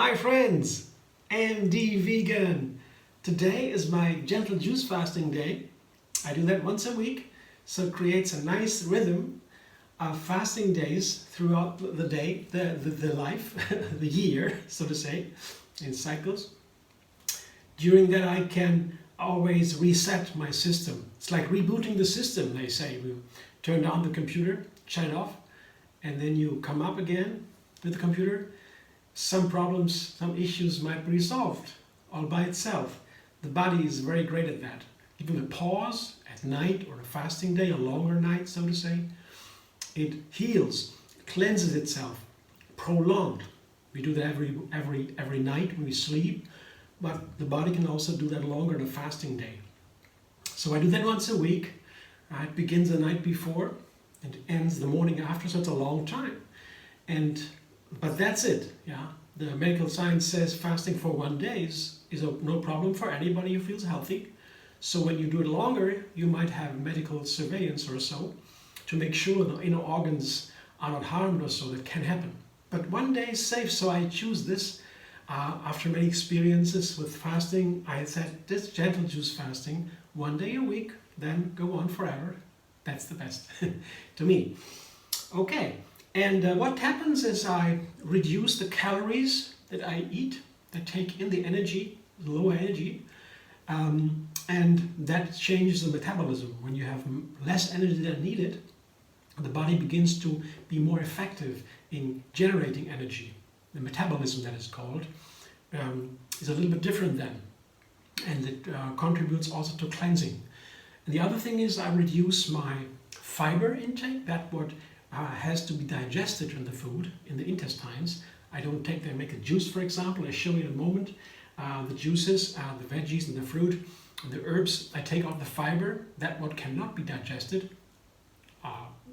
Hi friends, MD Vegan. Today is my gentle juice fasting day. I do that once a week, so it creates a nice rhythm of fasting days throughout the day, the life, the year, so to say, in cycles. During that I can always reset my system. It's like rebooting the system, they say. We turn down the computer, shut it off, and then you come up again with the computer. Some problems, some issues might be resolved all by itself. The body is very great at that. Giving a pause at night or a fasting day, a longer night, so to say, it heals, cleanses itself, prolonged. We do that every night when we sleep, but the body can also do that longer on a fasting day. So I do that once a week. It begins the night before and ends the morning after, so it's a long time. But that's it. Yeah, the medical science says fasting for 1 day is no problem for anybody who feels healthy. So when you do it longer, you might have medical surveillance or so to make sure the inner organs are not harmed or so. That can happen. But 1 day is safe, so I choose this. After many experiences with fasting, I said this gentle juice fasting, 1 day a week, then go on forever. That's the best to me. Okay. And what happens is I reduce the calories that I eat, that take in the energy, lower energy, and that changes the metabolism. When you have less energy than needed, the body begins to be more effective in generating energy. The metabolism, that is called, is a little bit different then, and it contributes also to cleansing. And the other thing is I reduce my fiber intake, that what has to be digested in the food, in the intestines. I don't take them, make a juice, for example. I show you in a moment. The juices, the veggies and the fruit, and the herbs, I take out the fiber, that what cannot be digested,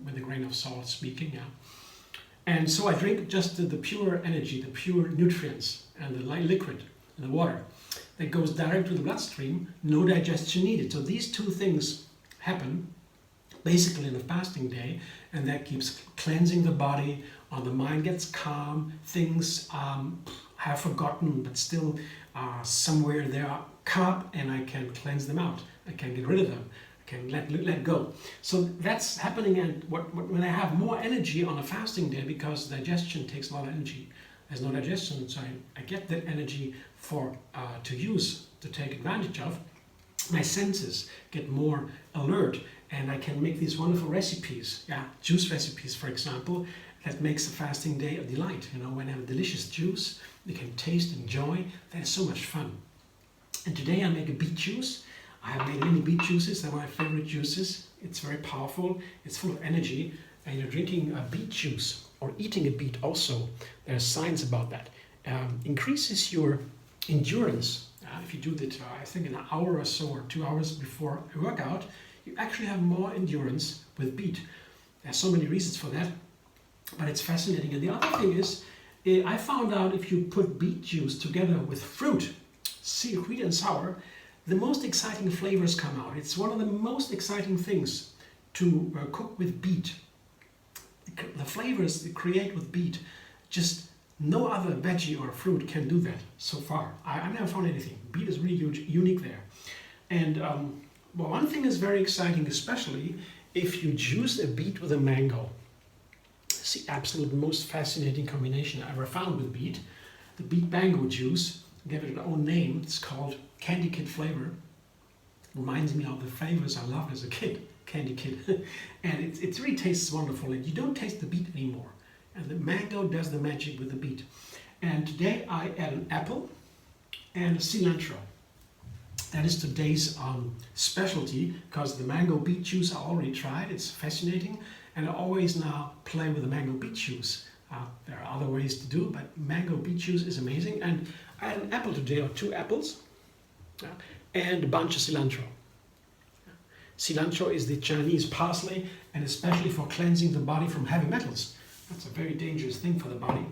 with a grain of salt speaking, yeah. And so I drink just the pure energy, the pure nutrients, and the light liquid, and the water. That goes direct to the bloodstream, no digestion needed. So these two things happen basically in a fasting day, and that keeps cleansing the body, the mind gets calm, things have forgotten but still somewhere they are come up, and I can cleanse them out, I can get rid of them, I can let go. So that's happening, and when I have more energy on a fasting day, because digestion takes a lot of energy. There's no digestion, so I get that energy to use, to take advantage of. My senses get more alert, and I can make these wonderful recipes, juice recipes, for example, that makes a fasting day a delight. You know, when I have a delicious juice, you can taste, enjoy. That is so much fun. And today I make a beet juice. I have made many beet juices. They're my favorite juices. It's very powerful. It's full of energy. And you're drinking a beet juice or eating a beet also. There's science about that. Increases your endurance. If you do that, I think an hour or so, or 2 hours before a workout, you actually have more endurance with beet. There's so many reasons for that, but it's fascinating. And the other thing is, I found out if you put beet juice together with fruit, sweet and sour, the most exciting flavors come out. It's one of the most exciting things to cook with beet. The flavors you create with beet, just no other veggie or fruit can do that so far. I've never found anything. Beet is really huge, unique there. And well, one thing is very exciting, especially if you juice a beet with a mango. It's the absolute most fascinating combination I ever found with beet. The beet mango juice, gave it an own name. It's called Candy Kid flavor. Reminds me of the flavors I loved as a kid, Candy Kid. And it really tastes wonderful, and you don't taste the beet anymore. And the mango does the magic with the beet. And today I add an apple and a cilantro. That is today's specialty, because the mango beet juice I already tried. It's fascinating, and I always now play with the mango beet juice. There are other ways to do, but mango beet juice is amazing. And I had an apple today, or 2 apples, and a bunch of cilantro. Cilantro is the Chinese parsley, and especially for cleansing the body from heavy metals. That's a very dangerous thing for the body.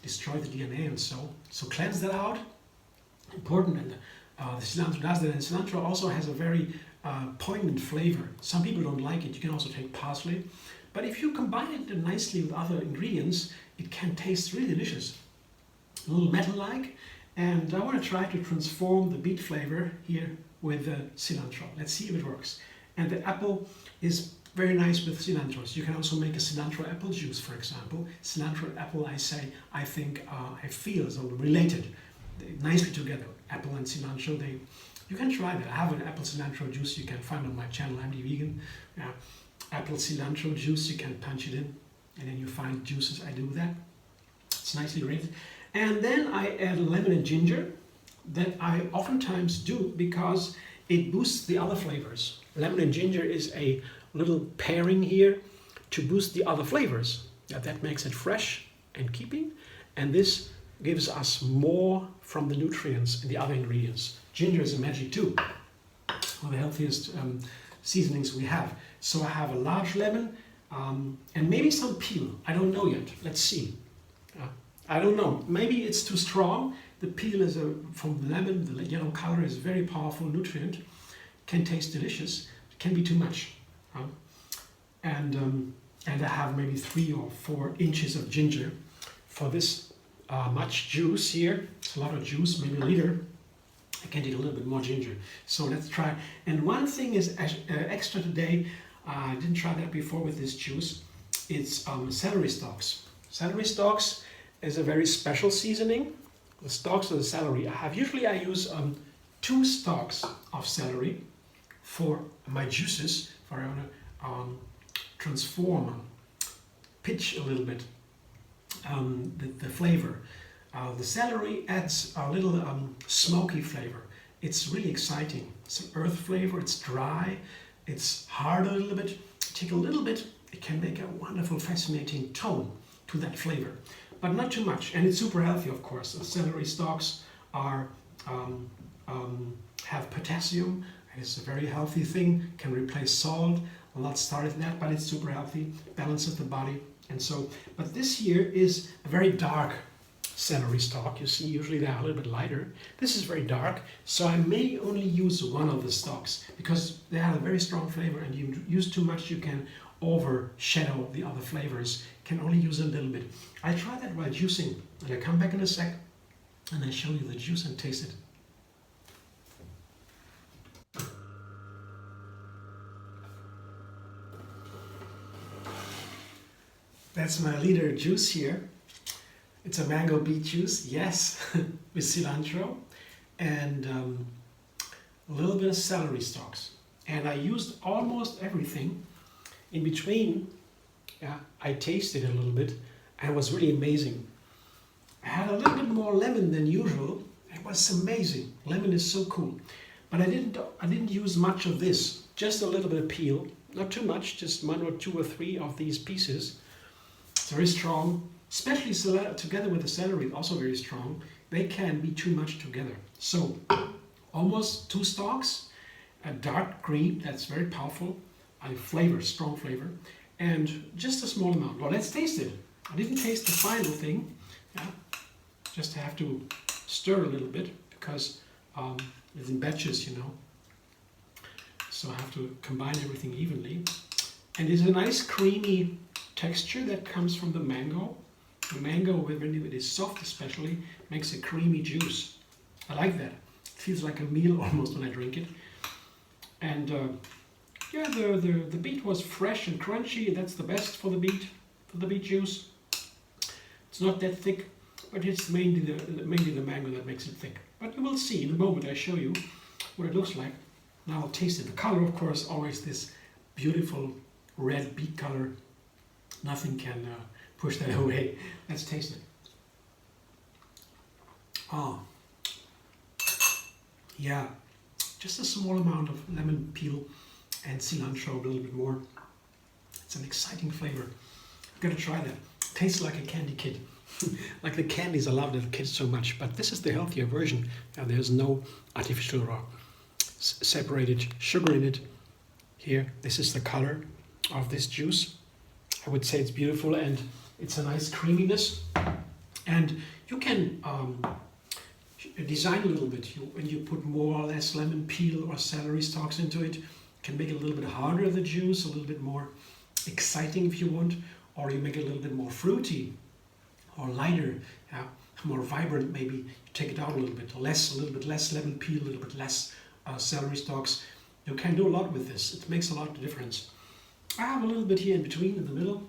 Destroy the DNA and so cleanse that out. Important, and the cilantro does that. And cilantro also has a very poignant flavor. Some people don't like it. You can also take parsley, but if you combine it nicely with other ingredients, it can taste really delicious. a little metal-like, and I want to try to transform the beet flavor here with cilantro. Let's see if it works. And the apple is very nice with cilantro. So you can also make a cilantro apple juice, for example. Cilantro and apple, I feel is related nicely together. Apple and cilantro, you can try that. I have an apple cilantro juice you can find on my channel, I'm the Vegan. Apple cilantro juice, you can punch it in, and then you find juices. I do that. It's nicely rated. And then I add lemon and ginger that I oftentimes do because it boosts the other flavors. Lemon and ginger is a little pairing here to boost the other flavors. That makes it fresh and keeping, and this gives us more from the nutrients in the other ingredients. Ginger is a magic too, one of the healthiest seasonings we have. So I have a large lemon and maybe some peel. I don't know yet. Let's see. I don't know. Maybe it's too strong. The peel is from the lemon. The yellow color is a very powerful nutrient. Can taste delicious. It can be too much. And I have maybe 3 or 4 inches of ginger for this much juice here. It's a lot of juice, maybe a liter. I can take a little bit more ginger. So let's try. And one thing is extra today. I didn't try that before with this juice. It's celery stalks. Celery stalks is a very special seasoning. The stalks of the celery. Usually I use 2 stalks of celery for my juices. For I want to transform, pitch a little bit the flavor. The celery adds a little smoky flavor. It's really exciting. It's an earth flavor. It's dry. It's hard a little bit. Take a little bit. It can make a wonderful, fascinating tone to that flavor, but not too much. And it's super healthy, of course. The celery stalks are have potassium. It's a very healthy thing. Can replace salt. A lot started in that, but it's super healthy. Balances the body, and so. But this here is a very dark celery stalk. You see, usually they are a little bit lighter. This is very dark, so I may only use one of the stalks because they have a very strong flavor, and you use too much, you can overshadow the other flavors. Can only use a little bit. I try that while juicing, and I come back in a sec, and I show you the juice and taste it. That's my liter juice here. It's a mango beet juice, yes, with cilantro and a little bit of celery stalks. And I used almost everything. In between, I tasted a little bit, and it was really amazing. I had a little bit more lemon than usual. It was amazing. Lemon is so cool. But I didn't use much of this. Just a little bit of peel, not too much. Just 1 or 2 or 3 of these pieces. It's very strong. Especially together with the celery, also very strong. They can be too much together. So almost 2 stalks, a dark green, that's very powerful, a flavor, strong flavor, and just a small amount. Well, let's taste it. I didn't taste the final thing. Just have to stir a little bit because it's in batches, you know. So I have to combine everything evenly. And it's a nice creamy texture that comes from the mango. The mango, when it is soft especially, makes a creamy juice. I like that. It feels like a meal almost when I drink it. And yeah, the beet was fresh and crunchy. That's the best for the beet juice. It's not that thick, but it's mainly the mango that makes it thick. But you will see in a moment. I show you what it looks like. Now I'll taste it. The color, of course, always this beautiful red beet color. Nothing can push that away. Let's taste it. Oh, yeah, just a small amount of lemon peel and cilantro, a little bit more. It's an exciting flavor. You've got to try that. Tastes like a candy kid. Like the candies I love the kids so much, but this is the healthier version. And there's no artificial or separated sugar in it. Here, this is the color of this juice. I would say it's beautiful, and it's a nice creaminess. And you can design a little bit. When you put more or less lemon peel or celery stalks into it, you can make it a little bit harder, the juice, a little bit more exciting if you want, or you make it a little bit more fruity or lighter. more vibrant, maybe you take it out a little bit less lemon peel, a little bit less celery stalks. You can do a lot with this. It makes a lot of difference. I have a little bit here in between, in the middle.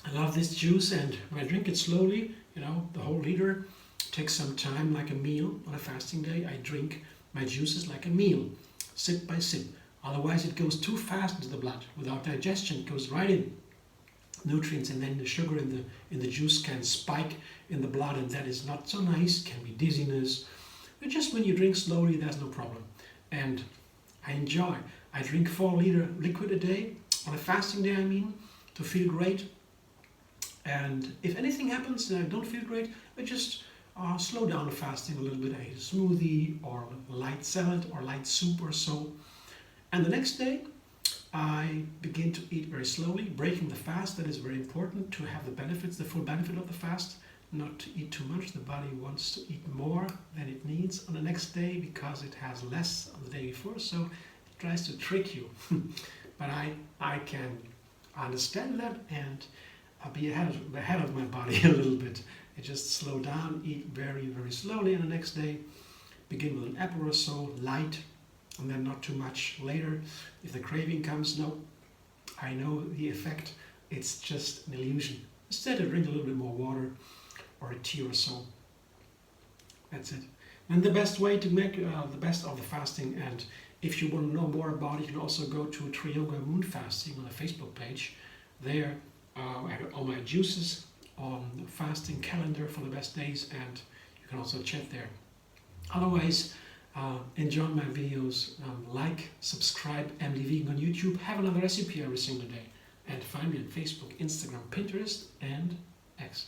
I love this juice, and when I drink it slowly, you know, the whole liter, takes some time, like a meal. On a fasting day, I drink my juices like a meal, sip by sip. Otherwise it goes too fast into the blood. Without digestion, it goes right in. Nutrients, and then the sugar in the juice can spike in the blood, and that is not so nice. Can be dizziness. But just when you drink slowly, there's no problem. And I enjoy. I drink 4 liter liquid a day, on a fasting day I mean, to feel great. And if anything happens and I don't feel great, I just slow down the fasting a little bit. I eat a smoothie or a light salad or light soup or so. And the next day, I begin to eat very slowly, breaking the fast. That is very important to have the benefits, the full benefit of the fast. Not to eat too much. The body wants to eat more than it needs on the next day because it has less on the day before. So it tries to trick you. But I can understand that, and I'll be ahead of my body a little bit. I just slow down, eat very, very slowly, and the next day begin with an apple or so, light, and then not too much later. If the craving comes, no, I know the effect. It's just an illusion. Instead, I drink a little bit more water or a tea or so. That's it. And the best way to make the best of the fasting, and if you want to know more about it, you can also go to Triyoga Moon Fasting on the Facebook page. There I have all my juices on the fasting calendar for the best days, and you can also chat there. Otherwise, enjoy my videos, like, subscribe, MD Vegan on YouTube, have another recipe every single day, and find me on Facebook, Instagram, Pinterest, and X.